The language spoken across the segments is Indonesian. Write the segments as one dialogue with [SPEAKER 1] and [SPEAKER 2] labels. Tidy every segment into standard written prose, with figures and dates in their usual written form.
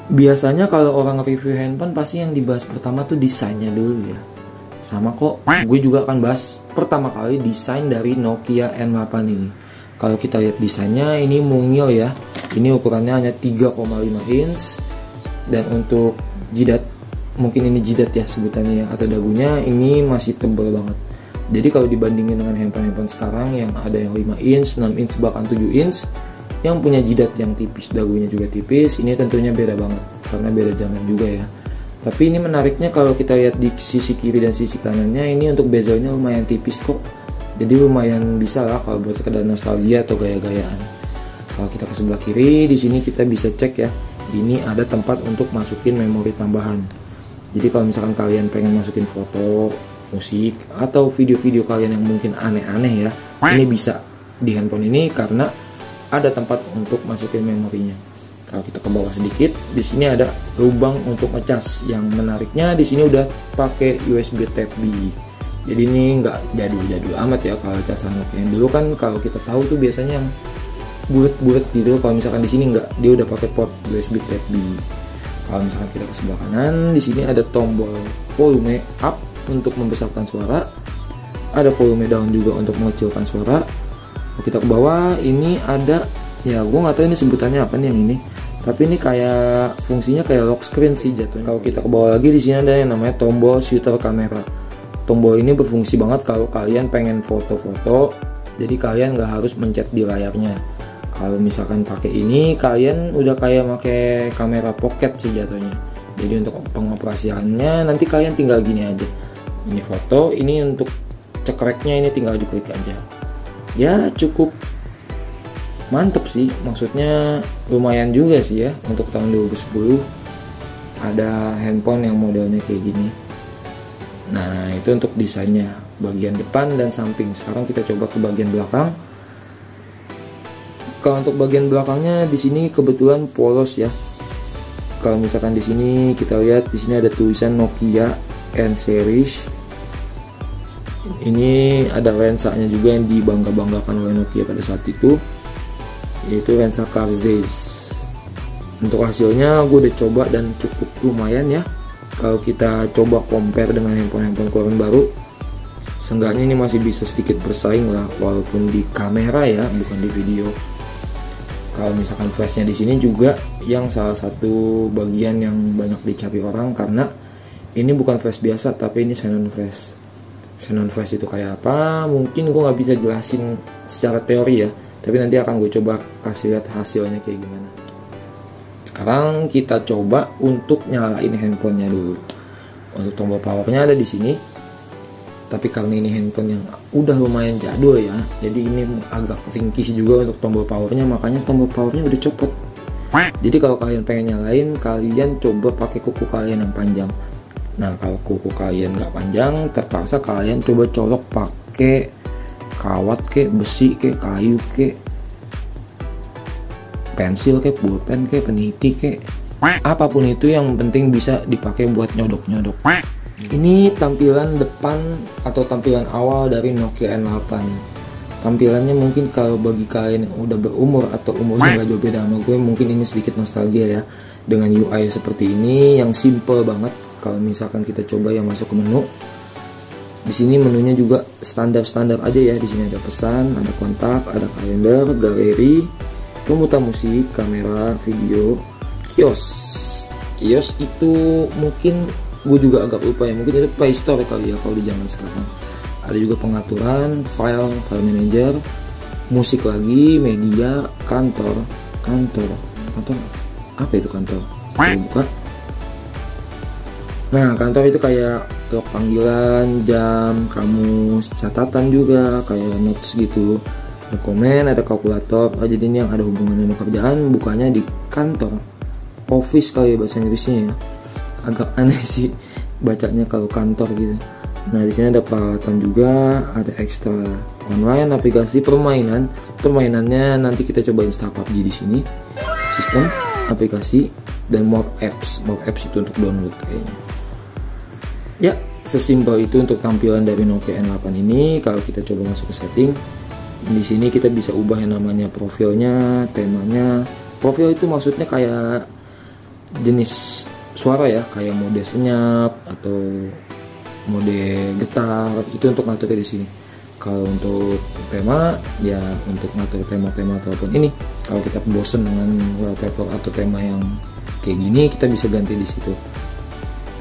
[SPEAKER 1] Biasanya kalau orang review handphone pasti yang dibahas pertama tuh desainnya dulu ya. Sama kok, gue juga akan bahas pertama kali desain dari Nokia N8 ini. Kalau kita lihat desainnya ini mungil ya. Ini ukurannya hanya 3,5 inch. Dan untuk jidat, mungkin ini jidat ya sebutannya ya, atau dagunya ini masih tebal banget. Jadi kalau dibandingin dengan handphone-handphone sekarang yang ada yang 5 inch, 6 inch, bahkan 7 inch yang punya jidat yang tipis, dagunya juga tipis, ini tentunya beda banget karena beda zaman juga ya. Tapi ini menariknya kalau kita lihat di sisi kiri dan sisi kanannya, ini untuk bezelnya lumayan tipis kok. Jadi lumayan bisa lah kalau buat sekedar nostalgia atau gaya-gayaan. Kalau kita ke sebelah kiri, di sini kita bisa cek ya. Ini ada tempat untuk masukin memori tambahan. Jadi kalau misalkan kalian pengen masukin foto, musik, atau video-video kalian yang mungkin aneh-aneh ya, ini bisa di handphone ini karena ada tempat untuk masukin memorinya. Kalau kita ke bawah sedikit, di sini ada lubang untuk ngecas. Yang menariknya di sini udah pakai USB Type B. Jadi ini nggak jadul-jadul amat ya kalau casan Nokia. Dulu kan kalau kita tahu tuh biasanya yang bulat-bulat gitu. Kalau misalkan di sini nggak, dia udah pakai port USB Type B. Kalau misalkan kita ke sebelah kanan, di sini ada tombol volume up untuk membesarkan suara. Ada volume down juga untuk mengecilkan suara. Kita ke bawah, ini ada ya, gue nggak tahu ini sebutannya apa nih yang ini. Tapi ini kayak fungsinya kayak lock screen sih jatuhnya. Kalau kita ke bawah lagi, di sini ada yang namanya tombol shutter kamera. Tombol ini berfungsi banget kalau kalian pengen foto-foto. Jadi kalian nggak harus mencet di layarnya. Kalau misalkan pakai ini, kalian udah kayak pakai kamera pocket sih jatuhnya. Jadi untuk pengoperasiannya nanti kalian tinggal gini aja. Ini foto, ini untuk cekreknya ini tinggal diklik aja. Ya cukup mantep sih, maksudnya lumayan juga sih ya untuk tahun 2010 ada handphone yang modelnya kayak gini. Nah itu untuk desainnya, bagian depan dan samping. Sekarang kita coba ke bagian belakang. Kalau untuk bagian belakangnya di sini kebetulan polos ya. Kalau misalkan di sini kita lihat, di sini ada tulisan Nokia N series. Ini ada lensanya juga yang dibangga-banggakan oleh Nokia pada saat itu, yaitu lensa Carl Zeiss. Untuk hasilnya gue udah coba dan cukup lumayan ya. Kalau kita coba compare dengan handphone-handphone keluaran baru, seenggaknya ini masih bisa sedikit bersaing lah, walaupun di kamera ya, bukan di video. Kalau misalkan flashnya di sini juga yang salah satu bagian yang banyak dicari orang, karena ini bukan flash biasa tapi ini xenon flash. Xenon flash itu kayak apa? Mungkin gue nggak bisa jelasin secara teori ya, tapi nanti akan gue coba kasih lihat hasilnya kayak gimana. Sekarang kita coba untuk nyalain handphonenya dulu. Untuk tombol powernya ada di sini. Tapi karena ini handphone yang udah lumayan jadul ya, jadi ini agak ringkih juga untuk tombol powernya, makanya tombol powernya udah copot. Jadi kalau kalian pengen nyalain, kalian coba pakai kuku kalian yang panjang. Nah kalau kuku kalian nggak panjang, terpaksa kalian coba colok pakai kawat kek, besi kek, kayu kek, pensil kek, pulpen kek, peniti kek, apapun itu yang penting bisa dipakai buat nyodok-nyodok. Ini tampilan depan atau tampilan awal dari Nokia N8. Tampilannya mungkin kalau bagi kalian yang udah berumur atau umurnya gak jauh beda sama gue, mungkin ini sedikit nostalgia ya, dengan UI seperti ini yang simple banget. Kalau misalkan kita coba yang masuk ke menu, di sini menunya juga standar-standar aja ya. Di sini ada pesan, ada kontak, ada kalender, galeri, pemutar musik, kamera, video, kios. Kios itu mungkin gue juga agak lupa ya, mungkin itu Play Store kali ya kalau di zaman sekarang. Ada juga pengaturan, file manager, musik lagi, media, kantor apa itu kantor? Kita buka. Nah kantor itu kayak log panggilan, jam, kamus, catatan juga kayak notes gitu, dokumen, ada kalkulator. Jadi ini yang ada hubungannya sama kerjaan, bukanya di kantor, office kali ya bahasa Inggrisnya ya. Agak aneh sih bacanya kalau kantor gitu. Nah di sini ada peralatan juga, ada ekstra online, aplikasi, permainan. Permainannya nanti kita coba install PUBG di sini. Sistem, aplikasi, dan more apps. More apps itu untuk download kayaknya. Ya sesimpel itu untuk tampilan dari Nokia N8 ini. Kalau kita coba masuk ke setting, di sini kita bisa ubah yang namanya profilnya, temanya. Profil itu maksudnya kayak jenis suara ya, kayak mode senyap atau mode getar, itu untuk ngatur di sini. Kalau untuk tema ya, untuk ngatur tema-tema ataupun ini, kalau kita bosen dengan wallpaper atau tema yang kayak gini, kita bisa ganti di situ.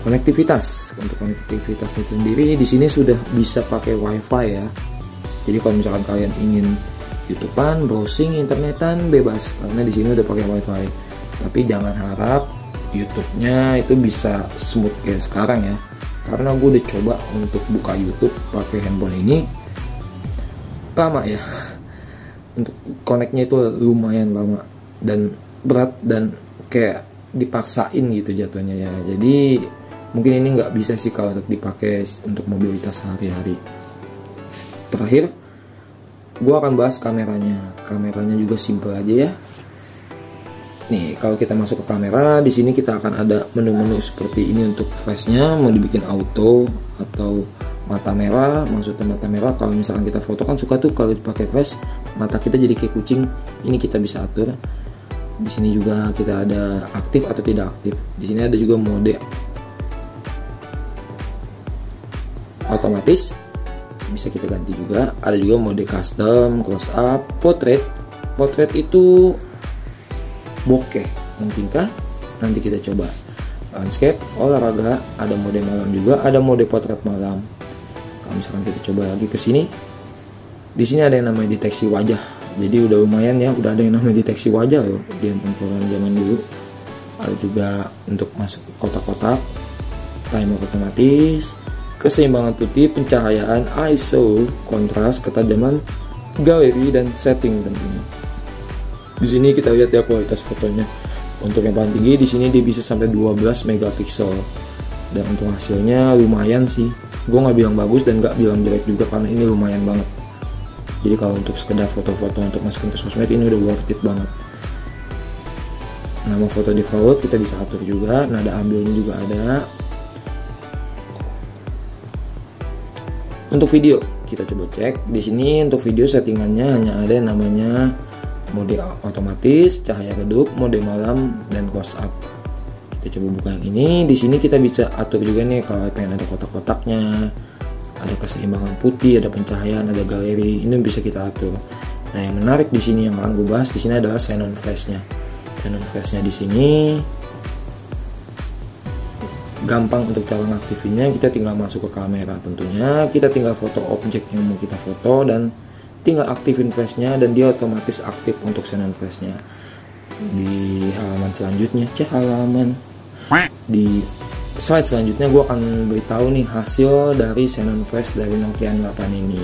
[SPEAKER 1] Konektivitas, untuk konektivitas itu sendiri di sini sudah bisa pakai WiFi ya. Jadi kalau misalkan kalian ingin YouTubean, browsing, internetan, bebas, karena di sini udah pakai WiFi. Tapi jangan harap YouTube-nya itu bisa smooth kayak sekarang ya, karena gue udah coba untuk buka YouTube pakai handphone ini, lama ya. Untuk connect-nya itu lumayan lama dan berat dan kayak dipaksain gitu jatuhnya ya. Jadi mungkin ini nggak bisa sih kalau untuk dipakai untuk mobilitas sehari-hari. Terakhir, gue akan bahas kameranya. Kameranya juga simple aja ya. Nih, kalau kita masuk ke kamera, di sini kita akan ada menu-menu seperti ini untuk flash-nya, mau dibikin auto atau mata merah. Maksudnya mata merah, kalau misalkan kita foto kan suka tuh kalau dipakai flash, mata kita jadi kayak kucing. Ini kita bisa atur. Di sini juga kita ada aktif atau tidak aktif. Di sini ada juga mode otomatis, bisa kita ganti juga. Ada juga mode custom, close up, portrait. Portrait itu bokeh, mungkinkah? Nanti kita coba. Landscape, olahraga, ada mode malam juga, ada mode potret malam. Kalau misalkan kita coba lagi ke sini, di sini ada yang namanya deteksi wajah. Jadi udah lumayan ya, udah ada yang namanya deteksi wajah loh di handphone zaman dulu. Ada juga untuk masuk kotak-kotak, timer otomatis, keseimbangan putih, pencahayaan, ISO, kontras, ketajaman, galeri, dan setting tentunya. Di sini kita lihat ya kualitas fotonya. Untuk yang paling tinggi di sini dia bisa sampai 12 megapiksel. Dan untuk hasilnya lumayan sih. Gue nggak bilang bagus dan nggak bilang jelek juga, karena ini lumayan banget. Jadi kalau untuk sekedar foto-foto untuk masukin ke sosmed, ini udah worth it banget. Nama foto default kita bisa atur juga, nada ambilnya juga ada. Untuk video kita coba cek. Di sini untuk video settingannya hanya ada yang namanya mode otomatis, cahaya redup, mode malam, dan close up. Kita coba buka yang ini. Di sini kita bisa atur juga nih kalau pengen ada kotak-kotaknya, ada keseimbangan putih, ada pencahayaan, ada galeri. Ini bisa kita atur. Nah, yang menarik di sini yang akan gue bahas di sini adalah xenon flash-nya. Xenon flash-nya di sini gampang untuk cara ngaktifinnya. Kita tinggal masuk ke kamera tentunya. Kita tinggal foto objek yang mau kita foto dan tinggal aktifin flashnya, dan dia otomatis aktif untuk xenon flashnya. Di halaman selanjutnya, di slide selanjutnya gue akan beritahu nih hasil dari xenon flash dari Nokia N8 ini.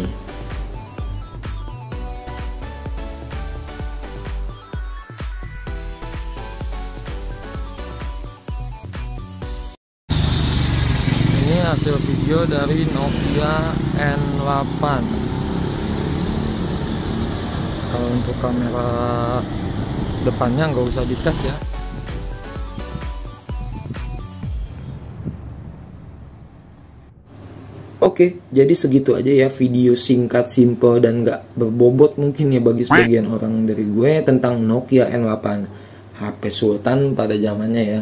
[SPEAKER 1] Ini hasil video dari Nokia N8. Kalau untuk kamera depannya nggak usah dites ya. Oke, jadi segitu aja ya video singkat, simple, dan nggak berbobot mungkin ya bagi sebagian orang dari gue tentang Nokia N8, HP Sultan pada zamannya ya,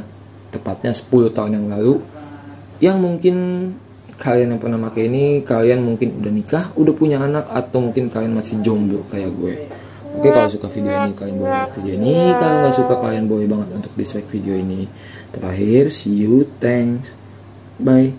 [SPEAKER 1] tepatnya 10 tahun yang lalu. Yang mungkin kalian yang pernah pakai ini, kalian mungkin udah nikah, udah punya anak, atau mungkin kalian masih jomblo kayak gue. Oke, kalau suka video ini kalian boleh like video ini, kalau nggak suka kalian boleh banget untuk dislike video ini. Terakhir, see you, thanks, bye.